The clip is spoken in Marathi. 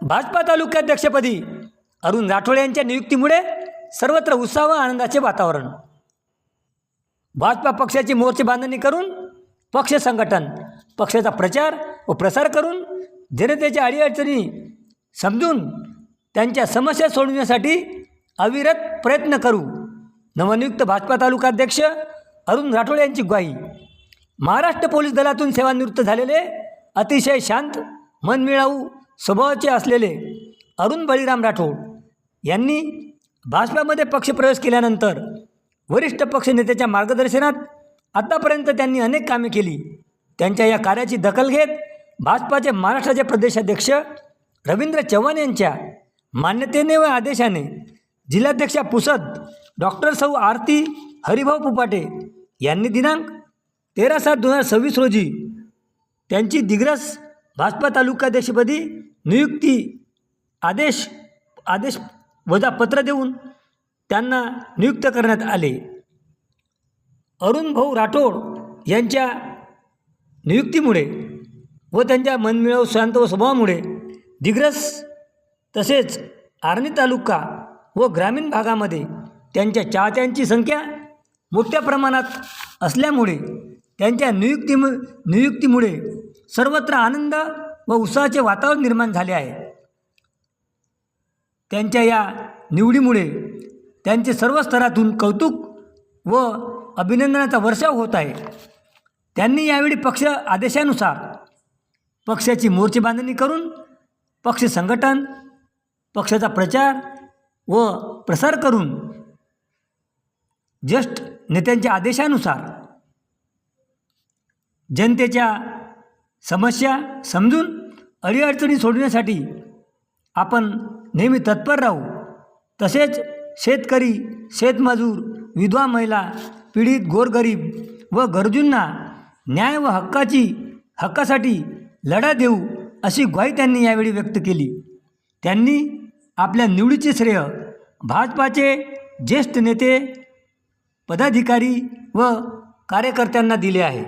भाजपा तालुकाध्यक्षपदी अरुण राठोड यांच्या नियुक्तीमुळे सर्वत्र उत्साह व आनंदाचे वातावरण। भाजपा पक्षाची मोर्चे बांधणी करून पक्ष संघटन, पक्षाचा प्रचार व प्रसार करून जनतेच्या अडीअडचणी समजून त्यांच्या समस्या सोडवण्यासाठी अविरत प्रयत्न करू। नवनियुक्त भाजपा तालुकाध्यक्ष अरुण राठोड यांची ग्वाही। महाराष्ट्र पोलीस दलातून सेवानिवृत्त झालेले अतिशय शांत, मनमिळाऊ स्वभावाचे असलेले अरुण बळीराम राठोड यांनी भाजपामध्ये पक्षप्रवेश केल्यानंतर वरिष्ठ पक्षनेत्याच्या मार्गदर्शनात आतापर्यंत त्यांनी अनेक कामे केली। त्यांच्या या कार्याची दखल घेत भाजपाचे महाराष्ट्राचे प्रदेशाध्यक्ष रवींद्र चव्हाण यांच्या मान्यतेने व आदेशाने जिल्हाध्यक्षा पुसद डॉक्टर सौ आरती हरिभाऊ पुपाटे यांनी दिनांक 13/7/2026 रोजी त्यांची दिग्रस भाजपा तालुकाध्यक्षपदी नियुक्ती आदेश वजा पत्र देऊन त्यांना नियुक्त करण्यात आले। अरुण भाऊ राठोड यांच्या नियुक्तीमुळे व त्यांच्या मनमिळाऊ शांत व स्वभावामुळे दिग्रस तसेच आर्णी तालुका व ग्रामीण भागामध्ये त्यांच्या चाहत्यांची संख्या मोठ्या प्रमाणात असल्यामुळे त्यांच्या नियुक्तीमुळे सर्वत्र आनंद व उत्साहाचे वातावरण निर्माण झाले आहे। त्यांच्या या निवडीमुळे त्यांचे सर्व स्तरातून कौतुक व अभिनंदनाचा वर्षाव होत आहे। त्यांनी यावेळी पक्ष आदेशानुसार पक्षाची मोर्चे बांधणी करून पक्ष संघटन, पक्षाचा प्रचार व प्रसार करून ज्येष्ठ नेत्यांच्या आदेशानुसार जनतेच्या समस्या समजून अडीअडचणी सोडवण्यासाठी आपण नेहमी तत्पर राहू। तसेच शेतकरी, शेतमजूर, विधवा महिला, पीडित, गोरगरीब व गरजूंना न्याय व हक्कासाठी लढा देऊ अशी ग्वाही त्यांनी यावेळी व्यक्त केली। त्यांनी आपल्या निवडीचे श्रेय भाजपाचे ज्येष्ठ नेते, पदाधिकारी व कार्यकर्त्यांना दिले आहे।